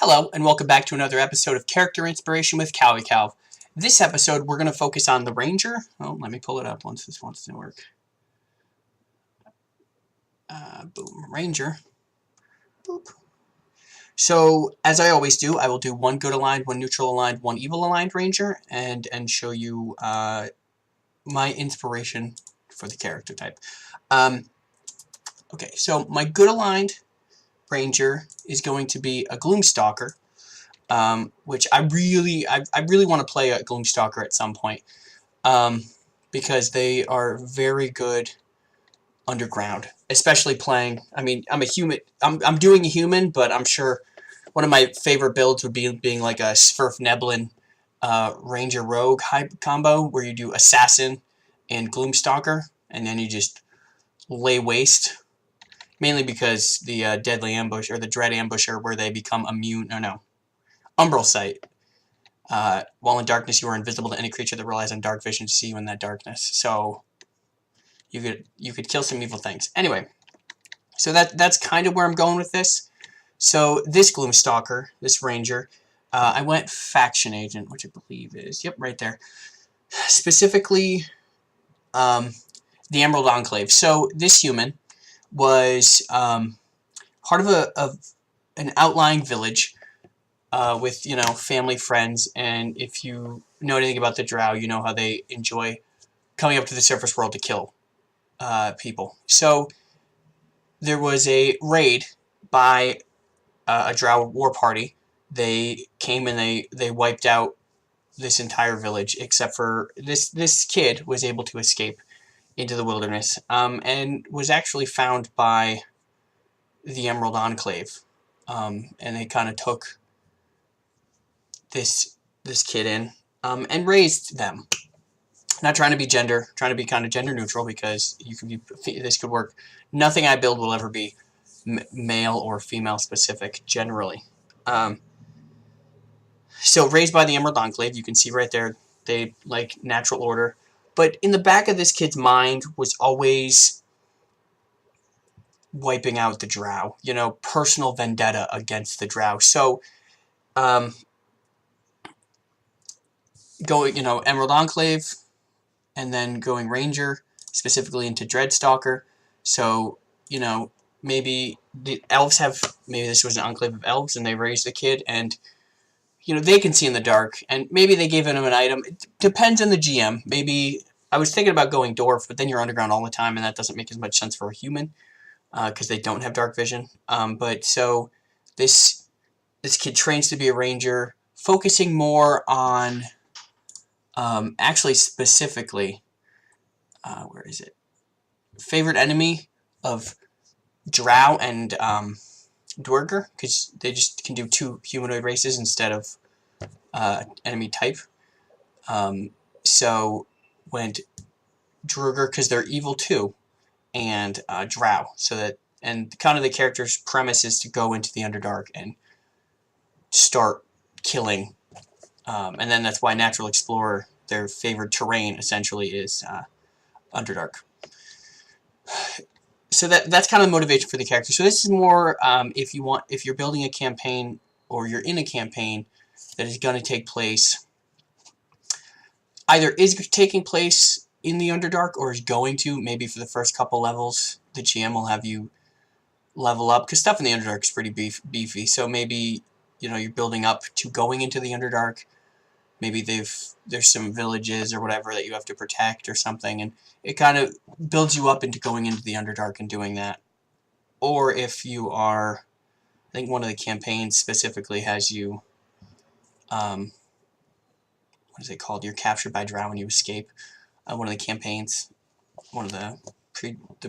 Hello, and welcome back to another episode of Character Inspiration with Calv. This episode, we're going to focus on the Ranger. Oh, let me pull it up once this wants to work. Boom, Ranger. Boop. So, as I always do, I will do one good aligned, one neutral aligned, one evil aligned Ranger, and show you my inspiration for the character type. Okay, so my good aligned Ranger is going to be a Gloom Stalker. Which I really want to play a Gloom Stalker at some point, because they are very good underground, especially playing. I mean, I'm a human. I'm doing a human, but I'm sure one of my favorite builds would be being like a Swerf Neblin Ranger Rogue hype combo, where you do Assassin and Gloom Stalker, and then you just lay waste. Mainly because the Deadly Ambush or the Dread Ambusher, where they become immune. No. Umbral Sight. While in darkness, you are invisible to any creature that relies on dark vision to see you in that darkness. So you could kill some evil things. Anyway, so that's kind of where I'm going with this. So this Gloom Stalker, this Ranger, I went Faction Agent, which I believe is right there. Specifically, the Emerald Enclave. So this human was part of an outlying village. With, family, friends, and if you know anything about the Drow, you know how they enjoy coming up to the surface world to kill people. So there was a raid by a Drow war party. They came and they wiped out this entire village, except for this kid was able to escape into the wilderness, and was actually found by the Emerald Enclave, and they kind of took this kid in, and raised them. Not trying to be trying to be kind of gender neutral, because this could work. Nothing I build will ever be male or female specific generally. So raised by the Emerald Enclave, you can see right there, they like natural order. But in the back of this kid's mind was always wiping out the Drow, personal vendetta against the Drow. So, going, Emerald Enclave, and then going Ranger, specifically into Dreadstalker. So, maybe the elves maybe this was an enclave of elves, and they raised the kid, and, they can see in the dark, and maybe they gave him an item. It depends on the GM. Maybe, I was thinking about going Dwarf, but then you're underground all the time, and that doesn't make as much sense for a human, because they don't have dark vision. But, so, this kid trains to be a Ranger, focusing more on... actually, specifically, where is it? Favorite enemy of Drow and Dwerger, because they just can do 2 humanoid races instead of enemy type. So went Dwerger because they're evil too, and Drow. And kind of the character's premise is to go into the Underdark and start killing. And then that's why Natural Explorer, their favored terrain, essentially is Underdark. So that's kind of the motivation for the character. So this is more if you're building a campaign, or you're in a campaign that is going to take place, either is taking place in the Underdark, or is going to, maybe for the first couple levels, the GM will have you level up, because stuff in the Underdark is pretty beefy. So maybe, you're building up to going into the Underdark. Maybe there's some villages or whatever that you have to protect or something, and it kind of builds you up into going into the Underdark and doing that. Or if you are, I think one of the campaigns specifically has you, what is it called? You're captured by Drow and you escape. One of the campaigns, one of the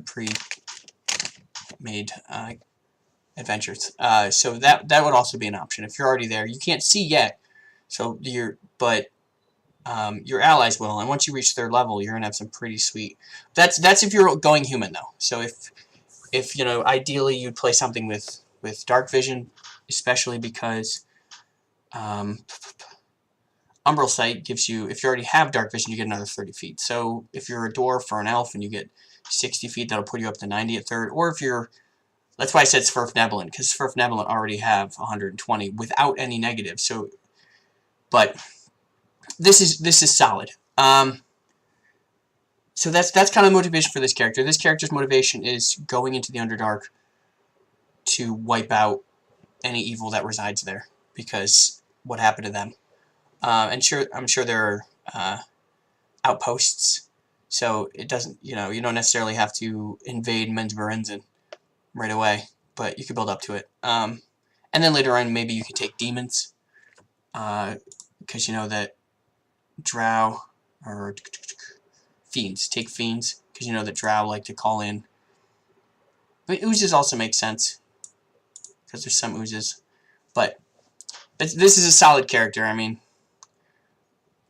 pre-made adventures. So that would also be an option if you're already there. You can't see yet. So your allies will, and once you reach 3rd level, you're gonna have some pretty sweet. That's if you're going human though. So if ideally you'd play something with dark vision, especially because Umbral Sight gives you, if you already have dark vision, you get another 30 feet. So if you're a dwarf or an elf and you get 60 feet, that'll put you up to 90 at 3rd. Or if you're That's why I said Swerfneblin, because Swerfneblin already have 120 without any negatives. So, but this is solid. So that's kind of the motivation for this character. This character's motivation is going into the Underdark to wipe out any evil that resides there, because what happened to them. And I'm sure there are outposts, so it doesn't, you don't necessarily have to invade Menzberenzen right away, but you could build up to it. And then later on, maybe you could take demons, because you know that drow, or fiends, take fiends, because you know that drow like to call in. But oozes also make sense, because there's some oozes. But this is a solid character. I mean,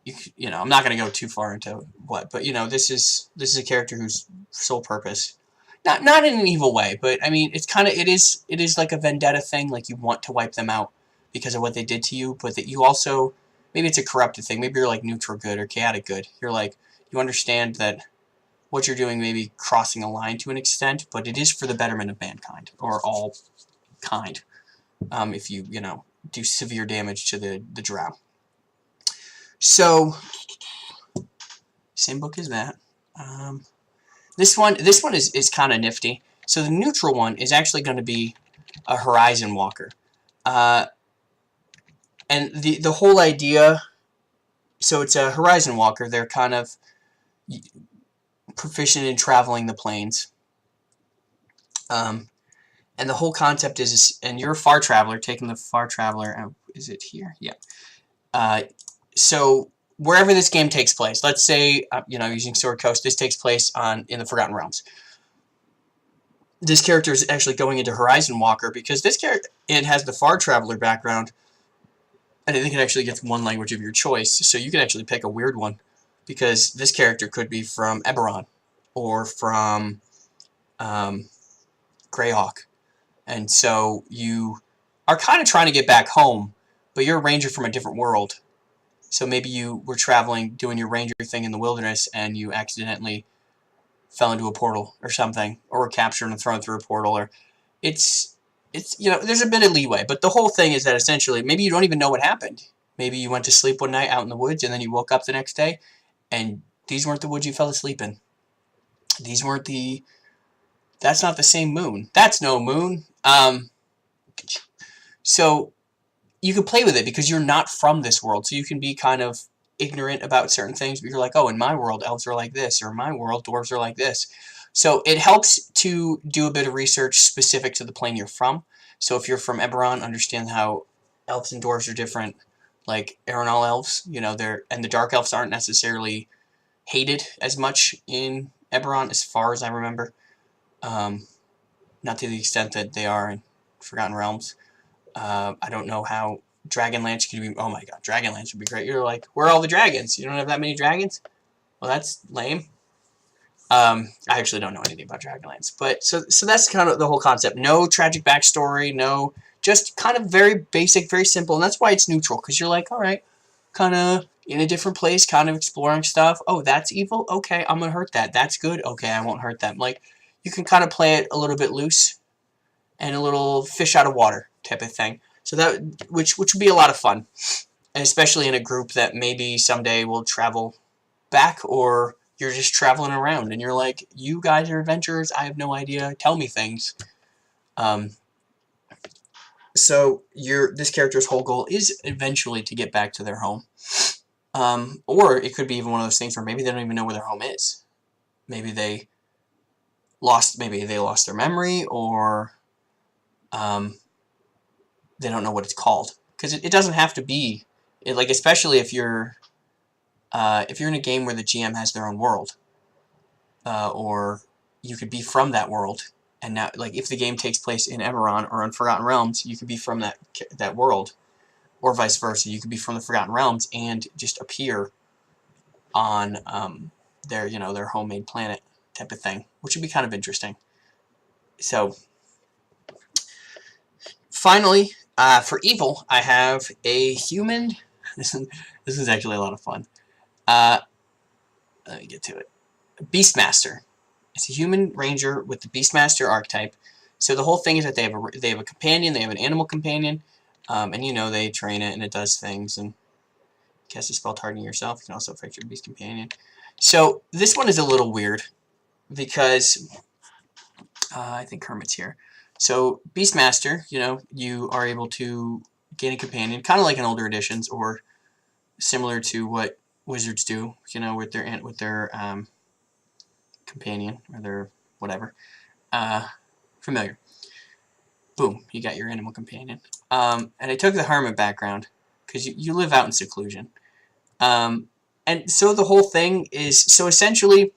I'm not going to go too far into what, but this is a character whose sole purpose, not in an evil way, but I mean, it is like a vendetta thing. Like, you want to wipe them out because of what they did to you, but that you also, maybe it's a corrupted thing. Maybe you're like neutral good or chaotic good. You're like, you understand that what you're doing may be crossing a line to an extent, but it is for the betterment of mankind, or all kind. If you do severe damage to the drow. So, same book as that. This one is kind of nifty. So the neutral one is actually going to be a Horizon Walker. And the whole idea, so it's a Horizon Walker. They're kind of proficient in traveling the planes. And the whole concept is, and you're a far traveler, taking the far traveler, is it here? Yeah. So wherever this game takes place, let's say, using Sword Coast, this takes place in the Forgotten Realms. This character is actually going into Horizon Walker because this character, it has the far traveler background, and I think it actually gets one language of your choice, so you can actually pick a weird one, because this character could be from Eberron, or from Greyhawk, and so you are kind of trying to get back home, but you're a ranger from a different world. So maybe you were traveling, doing your ranger thing in the wilderness, and you accidentally fell into a portal or something, or were captured and thrown through a portal, or it's there's a bit of leeway, but the whole thing is that essentially maybe you don't even know what happened. Maybe you went to sleep one night out in the woods, and then you woke up the next day, and these weren't the woods you fell asleep in. That's not the same moon. That's no moon. So you can play with it because you're not from this world, so you can be kind of ignorant about certain things, but you're like, oh, in my world, elves are like this, or in my world, dwarves are like this. So it helps to do a bit of research specific to the plane you're from. So if you're from Eberron, understand how elves and dwarves are different. Like Aeronal elves, and the dark elves aren't necessarily hated as much in Eberron, as far as I remember. Not to the extent that they are in Forgotten Realms. I don't know how Dragonlance could be. Oh my god, Dragonlance would be great. You're like, where are all the dragons? You don't have that many dragons? Well, that's lame. I actually don't know anything about Dragonlance, but so that's kind of the whole concept. No tragic backstory, no, just kind of very basic, very simple, and that's why it's neutral, because you're like, all right, kind of in a different place, kind of exploring stuff. Oh, that's evil? Okay, I'm gonna hurt that. That's good? Okay, I won't hurt them. Like, you can kind of play it a little bit loose, and a little fish out of water type of thing. So that, which would be a lot of fun, and especially in a group that maybe someday will travel back, or you're just traveling around and you're like, you guys are adventurers, I have no idea, tell me things. So this character's whole goal is eventually to get back to their home. Or it could be even one of those things where maybe they don't even know where their home is. Maybe they lost their memory, or they don't know what it's called. Because it doesn't have to be, like, especially if you're in a game where the GM has their own world, or you could be from that world, and now, like, if the game takes place in Eberron or in Forgotten Realms, you could be from that world, or vice versa. You could be from the Forgotten Realms and just appear on their homemade planet type of thing, which would be kind of interesting. So, finally, for evil, I have a human. This is actually a lot of fun. Let me get to it. Beastmaster. It's a human ranger with the Beastmaster archetype. So the whole thing is that they have a companion, they have an animal companion, and you know they train it and it does things and cast a spell targeting yourself. You can also affect your beast companion. So this one is a little weird because I think Kermit's here. So Beastmaster, you know, you are able to gain a companion, kind of like in older editions, or similar to what wizards do, you know, with their companion or their whatever familiar. Boom, you got your animal companion. And I took the hermit background because you live out in seclusion. And so the whole thing is, so essentially,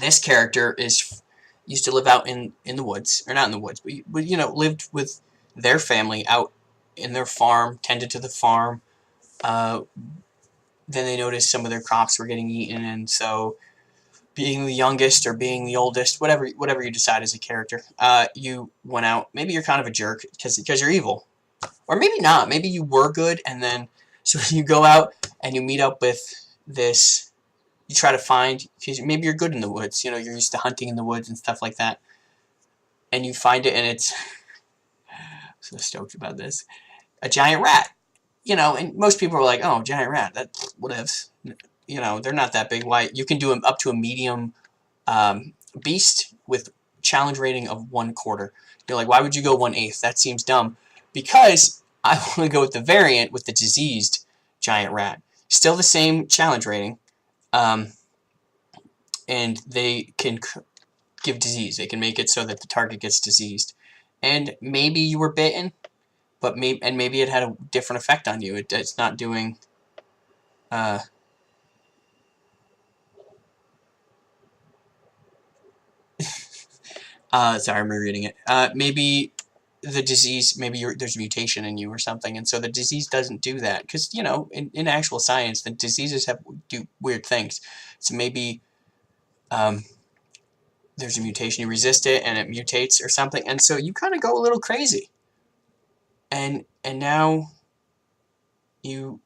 this character used to live out in the woods, or not in the woods, but you know, lived with their family out in their farm, tended to the farm. Then they noticed some of their crops were getting eaten, and so being the youngest or being the oldest, whatever you decide as a character, you went out. Maybe you're kind of a jerk because you're evil, or maybe not. Maybe you were good, and then so you go out and you meet up with this. You try to find, because maybe you're good in the woods. You know, you're used to hunting in the woods and stuff like that, and you find it, and it's so stoked about this. A giant rat. You know, and most people are like, "Oh, giant rat. That whatevs." You know, they're not that big. Why? You can do them up to a medium beast with challenge rating of 1/4. You're like, why would you go 1/8? That seems dumb. Because I want to go with the variant with the diseased giant rat. Still the same challenge rating, and they can give disease. They can make it so that the target gets diseased. And maybe you were bitten, but maybe it had a different effect on you. It's not doing. Sorry, I'm rereading it. Maybe the disease, maybe there's a mutation in you or something, and so the disease doesn't do that. Because, you know, in actual science, the diseases do weird things. So maybe there's a mutation, you resist it, and it mutates or something, and so you kind of go a little crazy. And now you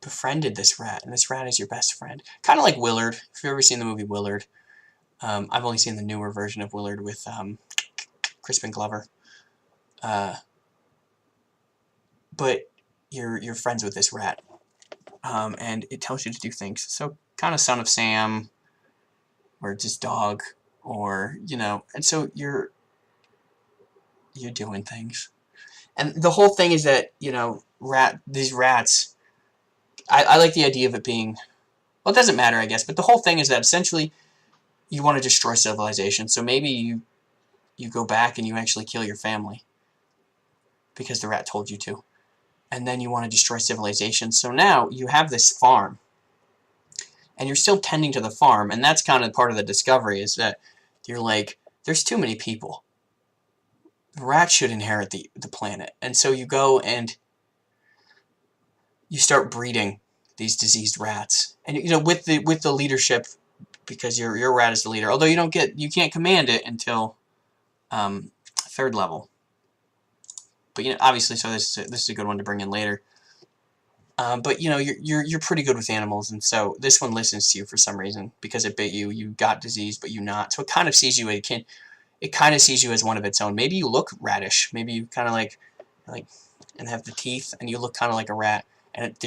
befriended this rat, and this rat is your best friend. Kind of like Willard. If you've ever seen the movie Willard. I've only seen the newer version of Willard with Crispin Glover. But you're friends with this rat, and it tells you to do things. So kind of Son of Sam, or just dog, or you know, and so you're doing things. And the whole thing is that, you know, these rats. I like the idea of it being. Well, it doesn't matter, I guess. But the whole thing is that essentially you want to destroy civilization. So maybe you go back and you actually kill your family because the rat told you to. And then you want to destroy civilization. So now you have this farm, and you're still tending to the farm, and that's kind of part of the discovery, is that you're like, there's too many people. The rats should inherit the planet. And so you go and you start breeding these diseased rats. And you know, with the leadership, because your rat is the leader. Although you can't command it until 3rd level. But you know, obviously, so this is a good one to bring in later. But you know, you're pretty good with animals, and so this one listens to you for some reason because it bit you. You got disease, but you not. So it kind of sees you. It kind of sees you as one of its own. Maybe you look ratish. Maybe you kind of like, and have the teeth, and you look kind of like a rat. And it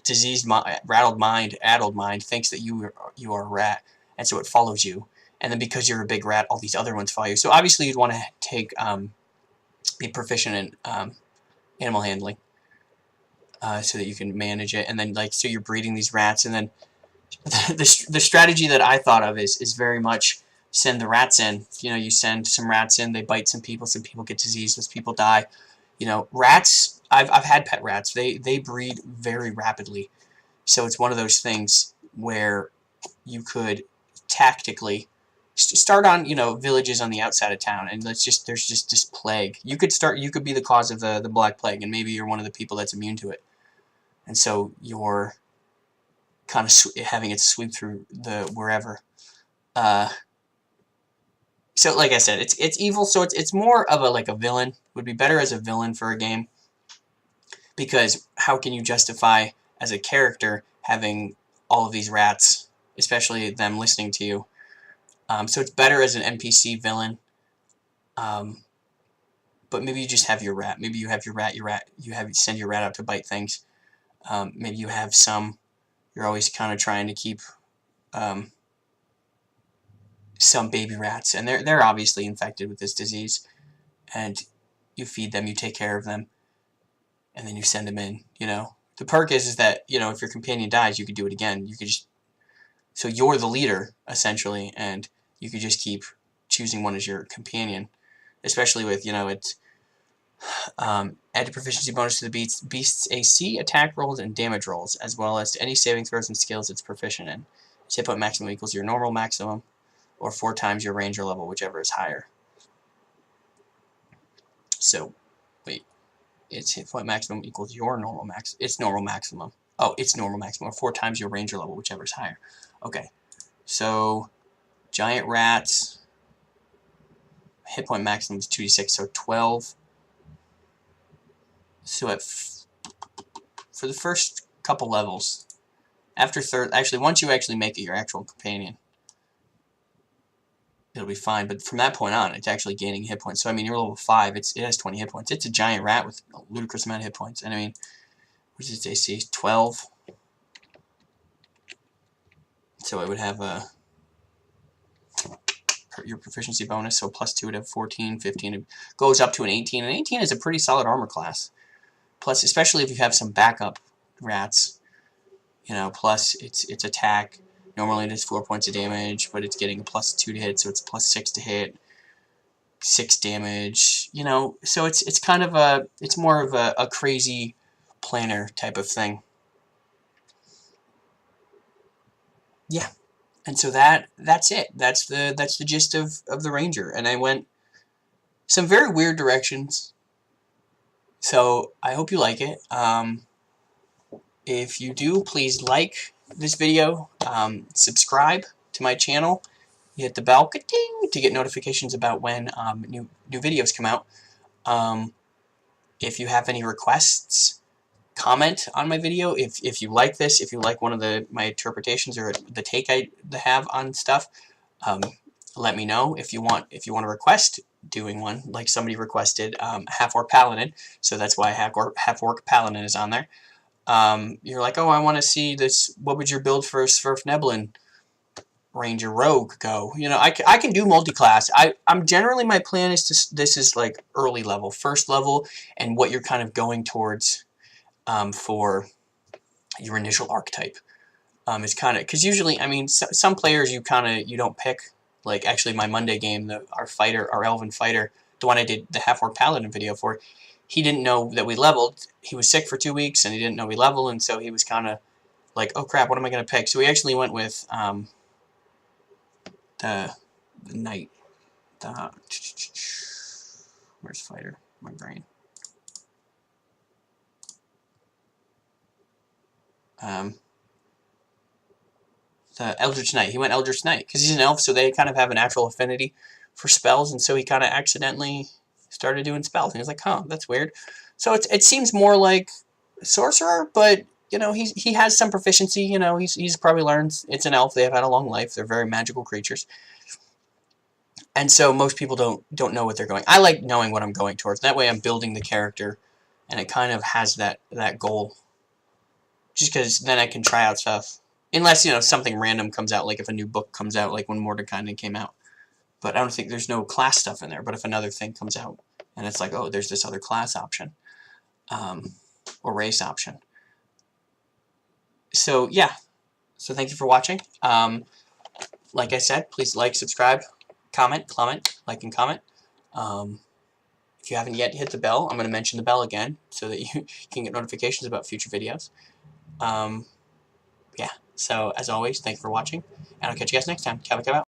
diseased, addled mind thinks that you are a rat, and so it follows you. And then because you're a big rat, all these other ones follow you. So obviously, you'd want to take be proficient in animal handling. So that you can manage it, and then so you're breeding these rats, and then the strategy that I thought of is very much send the rats in. You know, you send some rats in, they bite some people get diseased, some people die. You know, rats. I've had pet rats. They breed very rapidly, so it's one of those things where you could tactically start on, you know, villages on the outside of town, and there's just this plague. You could be the cause of the Black Plague, and maybe you're one of the people that's immune to it. And so you're kind of having it sweep through the wherever. So like I said, it's evil. So it's more of a villain. Would be better as a villain for a game, because how can you justify as a character having all of these rats, especially them listening to you? So it's better as an NPC villain. But maybe you just have your rat. Maybe you have your rat. Send your rat out to bite things. Maybe you have some. You're always kind of trying to keep some baby rats, and they're obviously infected with this disease, and you feed them, you take care of them, and then you send them in. The perk is that if your companion dies, you could do it again. You could just so you're the leader essentially, and you could just keep choosing one as your companion. Especially with it's add a proficiency bonus to the beast's AC, attack rolls, and damage rolls, as well as to any saving throws and skills it's proficient in. Its hit point maximum equals your normal maximum, or 4 times your ranger level, whichever is higher. So, wait, its hit point maximum equals your normal its normal maximum. Oh, its normal maximum, or 4 times your ranger level, whichever is higher. Okay, so giant rats. Hit point maximum is 2d6, so 12. So for the first couple levels, after third, actually once you actually make it your actual companion, it'll be fine. But from that point on, it's actually gaining hit points. So I mean, you're level 5. It has 20 hit points. It's a giant rat with a ludicrous amount of hit points. And I mean, what is its AC? 12. So it would have your proficiency bonus, so plus 2 would have 14, 15. It goes up to an 18, and 18 is a pretty solid armor class. Plus, especially if you have some backup rats, plus its attack. Normally it is 4 points of damage, but it's getting a plus 2 to hit, so it's plus 6 to hit, 6 damage. So it's kind of it's more of a crazy planner type of thing. Yeah. And so that's it. That's the gist of the Ranger. And I went some very weird directions. So I hope you like it. If you do, please like this video, subscribe to my channel, hit the bell to get notifications about when new videos come out. If you have any requests, comment on my video. If you like this, if you like one of my interpretations or the take I have on stuff, let me know. If you want to request doing one, like somebody requested half-orc paladin, so that's why half-orc paladin is on there. You're like, oh, I want to see this. What would your build for Sverfneblin Ranger Rogue go? I can do multi-class. I'm generally, my plan is this is like early level, first level, and what you're kind of going towards for your initial archetype. Is kind of, because usually, I mean, some players you don't pick. Like actually, my Monday game, our Elven fighter, the one I did the half-orc paladin video for, he didn't know that we leveled. He was sick for 2 weeks, and he didn't know we leveled, and so he was kind of like, oh crap, what am I going to pick? So we actually went with the knight. Where's fighter? My brain. The Eldritch Knight. He went Eldritch Knight because he's an elf, so they kind of have a natural affinity for spells, and so he kind of accidentally started doing spells. And he was like, huh, that's weird. So it seems more like sorcerer, but he has some proficiency. He's probably learned. It's an elf. They have had a long life. They're very magical creatures, and so most people don't know what they're going. I like knowing what I'm going towards. That way, I'm building the character, and it kind of has that goal. Just because then I can try out stuff. Unless, something random comes out, like if a new book comes out, like when Mordekainen came out. But I don't think there's no class stuff in there. But if another thing comes out, and it's like, oh, there's this other class option. Or race option. So, yeah. So, thank you for watching. Like I said, please like, subscribe, comment, like and comment. If you haven't yet hit the bell, I'm going to mention the bell again, so that you can get notifications about future videos. Yeah. So, as always, thank you for watching, and I'll catch you guys next time. Kava out.